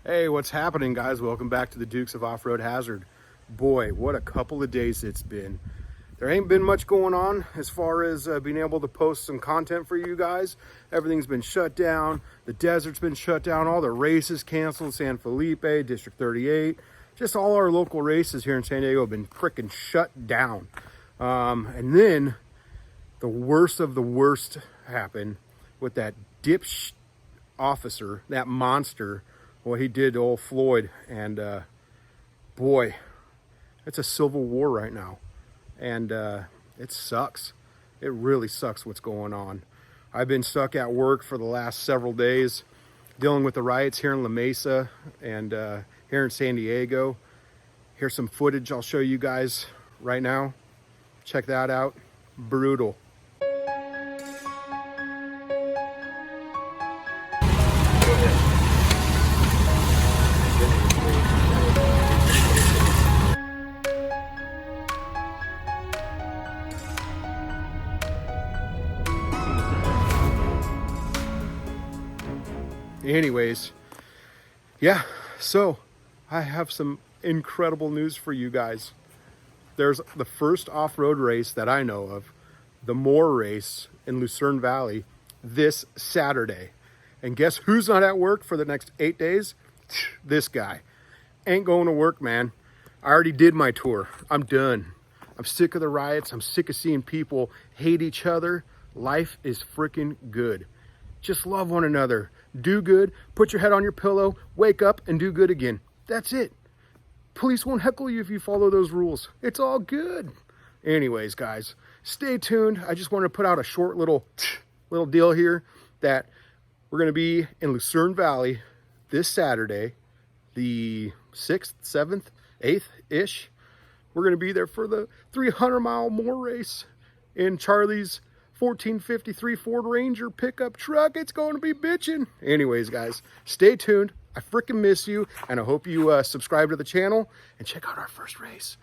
Hey, what's happening, guys? Welcome back to the Dukes of Off-Road Hazard. Boy, what a couple of days it's been. There ain't been much going on as far as being able to post some content for you guys. Everything's been shut down. The desert's been shut down. All the races canceled. San Felipe, District 38. Just all our local races here in San Diego have been freaking shut down. And then the worst of the worst happened with that officer, that monster, what he did to old Floyd. And boy, it's a civil war right now. And it sucks. It really sucks what's going on. I've been stuck at work for the last several days dealing with the riots here in La Mesa and here in San Diego. Here's some footage I'll show you guys right now. Check that out. Brutal. Anyways, yeah, so I have some incredible news for you guys. There's the first off-road race that I know of, the M.O.R.E race in Lucern Valley, this Saturday. And guess who's not at work for the next 8 days? This guy. Ain't going to work, man. I already did my tour. I'm done. I'm sick of the riots. I'm sick of seeing people hate each other. Life is freaking good. Just love one another. Do good, put your head on your pillow, wake up, and do good again. That's it. Police won't heckle you if you follow those rules. It's all good. Anyways, guys, stay tuned. I just wanted to put out a short little deal here that we're going to be in Lucern Valley this Saturday, the 6th, 7th, 8th-ish. We're going to be there for the 300-mile M.O.R.E race in Charlie's 1453 Ford Ranger pickup truck. It's going to be bitching. Anyways, guys, stay tuned. I freaking miss you, and I hope you subscribe to the channel and check out our first race.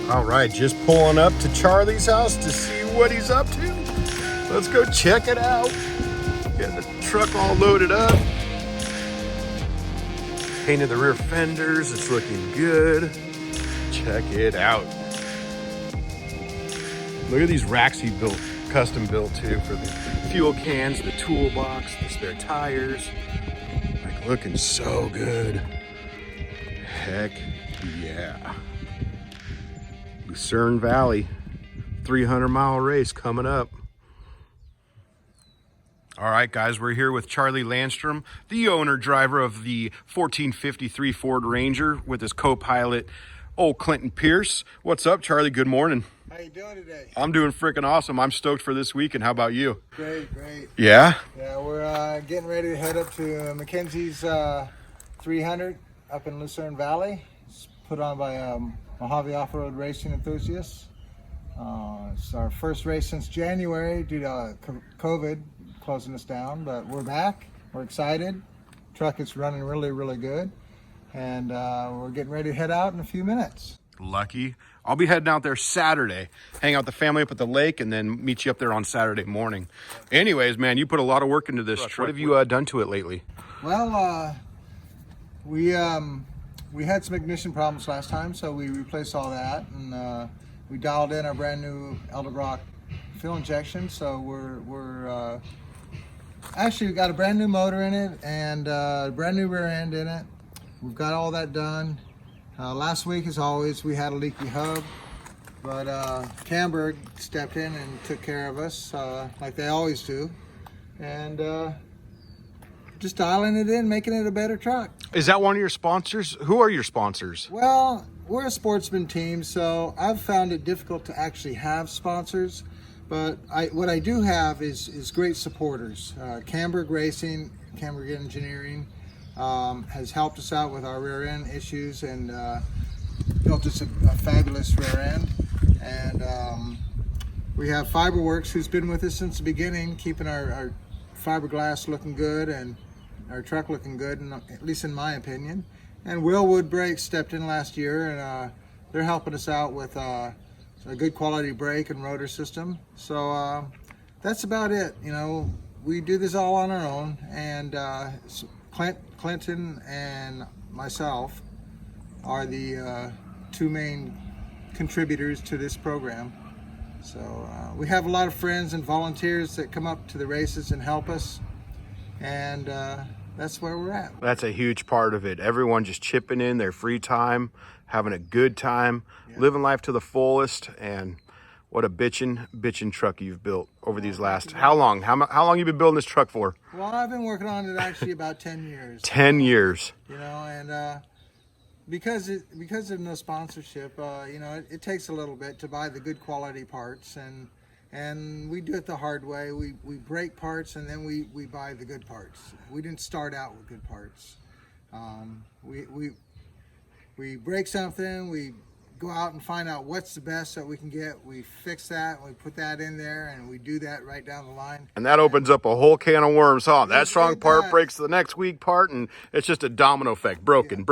All right, just pulling up to Charlie's house to see what he's up to. Let's go check it out. Get the truck all loaded up. Painted the rear fenders, it's looking good. Check it out. Look at these racks he built, custom built too, for the fuel cans, the toolbox, the spare tires. Like, looking so good. Heck yeah. Lucern Valley, 300-mile race coming up. All right, guys, we're here with Charlie Lanstrom, the owner-driver of the 1453 Ford Ranger, with his co-pilot, old Clinton Pierce. What's up, Charlie? Good morning. How you doing today? I'm doing freaking awesome. I'm stoked for this weekend. How about you? Great, great. Yeah? Yeah, we're getting ready to head up to McKenzies 300 up in Lucern Valley. It's put on by Mojave Off-Road Racing Enthusiasts. It's our first race since January due to COVID closing us down, but we're back. We're excited. Truck is running really, really good. And we're getting ready to head out in a few minutes. Lucky. I'll be heading out there Saturday, hang out with the family up at the lake, and then meet you up there on Saturday morning. Anyways, man, you put a lot of work into this truck. What have you done to it lately? Well, we had some ignition problems last time, so we replaced all that, and we dialed in our brand new Eldebrock fuel injection. So we're actually, we got a brand new motor in it and a brand new rear end in it. We've got all that done. Last week, as always, we had a leaky hub, but Camberg stepped in and took care of us like they always do, and just dialing it in, making it a better truck. Is that one of your sponsors? Who are your sponsors? Well, we're a sportsman team, so I've found it difficult to actually have sponsors, But what I do have is great supporters. Camberg Racing, Camberg Engineering has helped us out with our rear end issues and built us a fabulous rear end. And we have Fiberworks, who's been with us since the beginning, keeping our fiberglass looking good and our truck looking good, at least in my opinion. And Willwood Brakes stepped in last year, and they're helping us out with a good quality brake and rotor system. So that's about it. You know, we do this all on our own, and Clinton and myself are the two main contributors to this program. So we have a lot of friends and volunteers that come up to the races and help us, and that's where we're at. That's a huge part of it. Everyone just chipping in their free time, having a good time, living life to the fullest. And what a bitchin' truck you've built over these last, how long you been building this truck for? Well, I've been working on it actually about 10 years. 10 years. You know, and because of no sponsorship, you know, it takes a little bit to buy the good quality parts, and we do it the hard way. We break parts, and then we buy the good parts. We didn't start out with good parts. We break something, we go out and find out what's the best that we can get. We fix that, and we put that in there, and we do that right down the line. And that opens up a whole can of worms, huh? That strong part breaks the next weak part, and it's just a domino effect. Broken,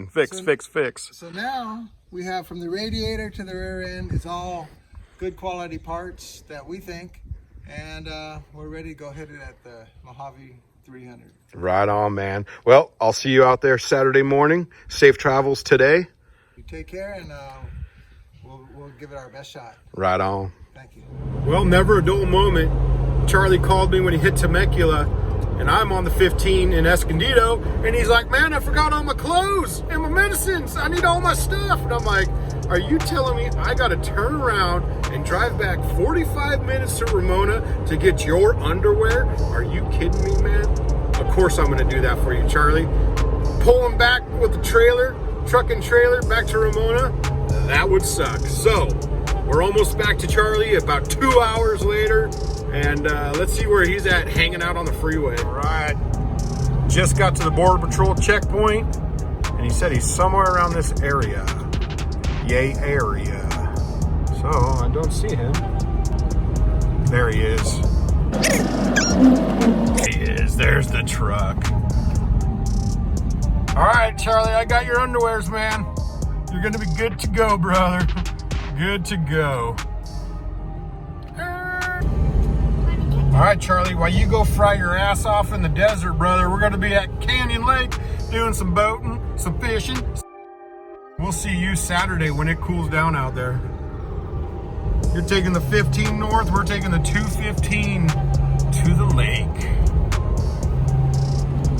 fix. So now we have, from the radiator to the rear end, it's all good quality parts that we think, and we're ready to go hit it at the Mojave 300. Right on, man. Well, I'll see you out there Saturday morning. Safe travels today. You take care, and we'll give it our best shot. Right on. Thank you. Well, never a dull moment. Charlie called me when he hit Temecula, and I'm on the 15 in Escondido, and he's like, man, I forgot all my clothes and my medicines. I need all my stuff. And I'm like, are you telling me I got to turn around and drive back 45 minutes to Ramona to get your underwear? Are you kidding me, man? Of course I'm going to do that for you, Charlie. Pulling back with the trailer, truck and trailer back to Ramona, that would suck. So we're almost back to Charlie about 2 hours later, and let's see where he's at, hanging out on the freeway. All right, just got to the Border Patrol checkpoint, and he said he's somewhere around this area. Yay area. So I don't see him. There he is. He is. There's the truck. All right, Charlie, I got your underwears, man. You're gonna be good to go, brother. Good to go. All right, Charlie, while you go fry your ass off in the desert, brother, we're gonna be at Canyon Lake doing some boating, some fishing. We'll see you Saturday when it cools down out there. You're taking the 15 north, we're taking the 215 to the lake.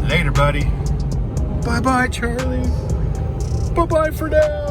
Later, buddy. Bye-bye, Charlie. Bye-bye for now.